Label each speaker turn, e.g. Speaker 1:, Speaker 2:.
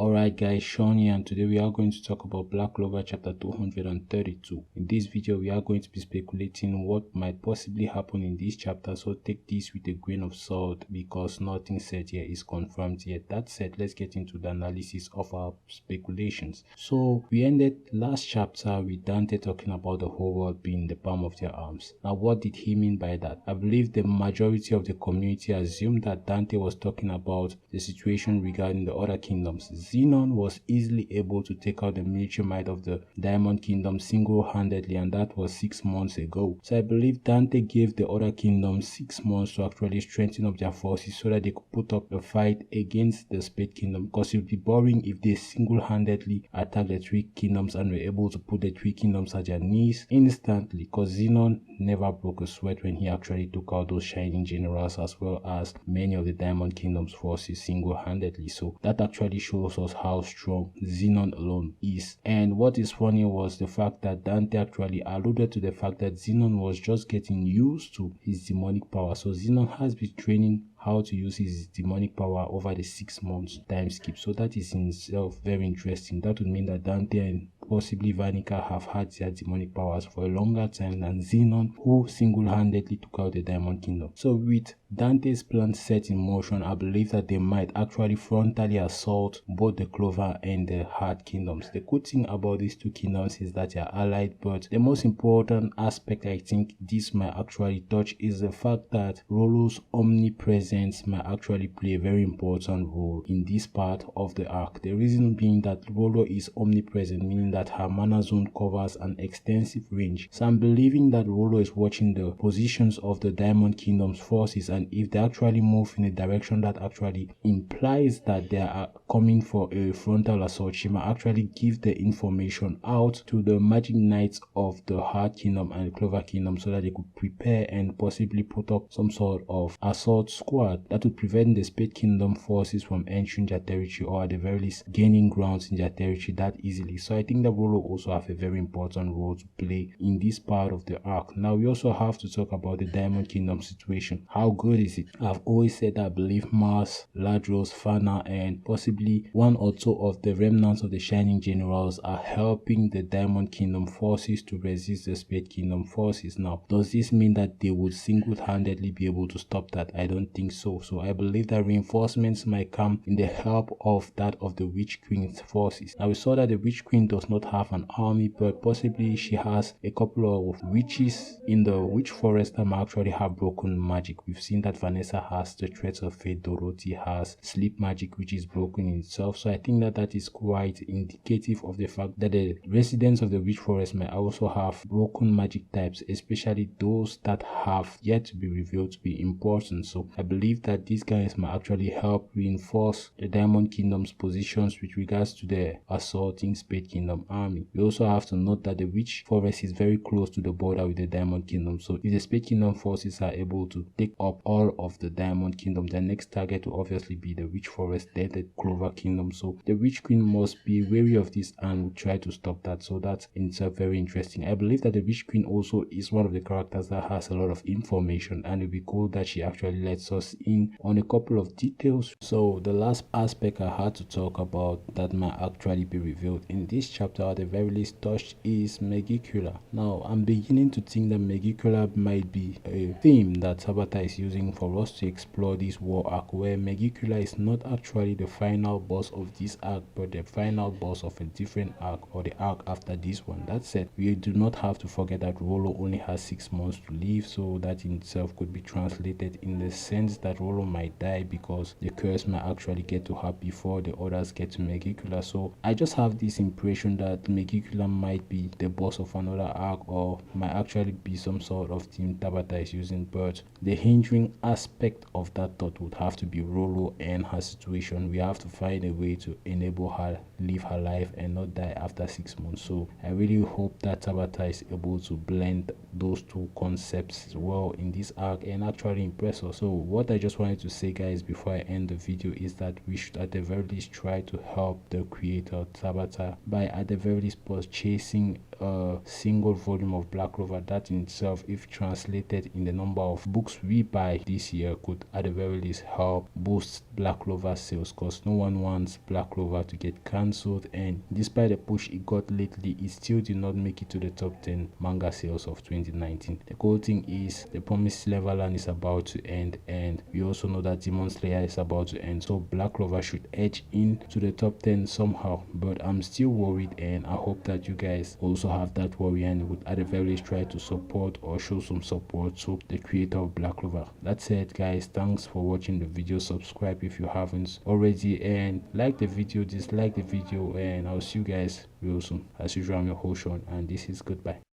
Speaker 1: Alright guys, Sean here, and today we are going to talk about Black Clover chapter 232. In this video we are going to be speculating what might possibly happen in this chapter, so take this with a grain of salt because nothing said here is confirmed yet. That said, let's get into the analysis of our speculations. So we ended last chapter with Dante talking about the whole world being in the palm of their arms. Now what did he mean by that? I believe the majority of the community assumed that Dante was talking about the situation regarding the other kingdoms. Zenon was easily able to take out the military might of the Diamond Kingdom single-handedly, and that was 6 months ago. So I believe Dante gave the other kingdoms 6 months to actually strengthen up their forces so that they could put up a fight against the Spade Kingdom, because it would be boring if they single-handedly attack the 3 kingdoms and were able to put the 3 kingdoms at their knees instantly, because Zenon never broke a sweat when he actually took out those shining generals as well as many of the Diamond Kingdom's forces single-handedly. So that actually shows us how strong Zenon alone is. And what is funny was the fact that Dante actually alluded to the fact that Zenon was just getting used to his demonic power. So Zenon has been training how to use his demonic power over the 6 months time skip. So that is in itself very interesting. That would mean that Dante and possibly Vanica have had their demonic powers for a longer time than Zenon, who single-handedly took out the Diamond Kingdom. So with Dante's plan set in motion, I believe that they might actually frontally assault both the Clover and the Heart kingdoms. The good thing about these 2 kingdoms is that they are allied, but the most important aspect I think this might actually touch is the fact that Rollo's omnipresence might actually play a very important role in this part of the arc. The reason being that Rollo is omnipresent, meaning that her mana zone covers an extensive range. So I'm believing that Rollo is watching the positions of the Diamond Kingdom's forces, and if they actually move in a direction that actually implies that they are coming for a frontal assault, she might actually give the information out to the Magic Knights of the Heart Kingdom and Clover Kingdom so that they could prepare and possibly put up some sort of assault squad that would prevent the Spade Kingdom forces from entering their territory, or at the very least gaining grounds in their territory that easily. So I think that Rollo also have a very important role to play in this part of the arc. Now we also have to talk about the Diamond Kingdom situation. How good is it? I've always said that I believe Mars, Ladros, Fana, and possibly 1 or 2 of the remnants of the Shining Generals are helping the Diamond Kingdom forces to resist the Spade Kingdom forces. Now, does this mean that they would single-handedly be able to stop that? I don't think so. So I believe that reinforcements might come in the help of that of the Witch Queen's forces. Now we saw that the Witch Queen does not have an army, but possibly she has a couple of witches in the Witch Forest that might actually have broken magic. We've seen that Vanessa has the Threads of Fate, Dorothy has sleep magic which is broken in itself. So I think that that is quite indicative of the fact that the residents of the Witch Forest might also have broken magic types, especially those that have yet to be revealed to be important. So I believe that these guys might actually help reinforce the Diamond Kingdom's positions with regards to the assaulting Spade Kingdom army. We also have to note that the Witch Forest is very close to the border with the Diamond Kingdom. So if the Spade Kingdom forces are able to take up all of the Diamond Kingdom, the next target will obviously be the Witch Forest, then the Clover Kingdom. So the Witch Queen must be wary of this and will try to stop that. So that's in itself very interesting. I believe that the Witch Queen also is one of the characters that has a lot of information, and it would be cool that she actually lets us in on a couple of details. So the last aspect I had to talk about that might actually be revealed in this chapter at the very least touched is Megicula. Now I'm beginning to think that Megicula might be a theme that Tabata is using for us to explore this war arc, where Megicula is not actually the final boss of this arc but the final boss of a different arc, or the arc after this one. That said, we do not have to forget that Rollo only has 6 months to live, so that in itself could be translated in the sense that Rollo might die because the curse might actually get to her before the others get to Megicula. So I just have this impression that Megicula might be the boss of another arc, or might actually be some sort of theme Tabata is using, but the hindering aspect of that thought would have to be Rollo and her situation. We have to find a way to enable her live her life and not die after 6 months. So I really hope that Tabata is able to blend those 2 concepts well in this arc and actually impress us. So what I just wanted to say, guys, before I end the video is that we should at the very least try to help the creator Tabata by at the very least purchasing a single volume of Black Clover. That in itself, if translated in the number of books we buy this year, could at the very least help boost Black Clover sales, because no one wants Black Clover to get cancelled. And despite the push it got lately, it still did not make it to the top 10 manga sales of 2019. The cool thing is the Promised Neverland is about to end, and we also know that Demon Slayer is about to end, so Black Clover should edge into the top 10 somehow. But I'm still worried, and I hope that you guys also have that worry and would at the very least try to support or show some support to the creator of Black Clover. That's it guys, thanks for watching the video. Subscribe if you haven't already, and like the video, dislike the video, and I'll see you guys real soon. As usual, I'm your host Sean, and this is goodbye.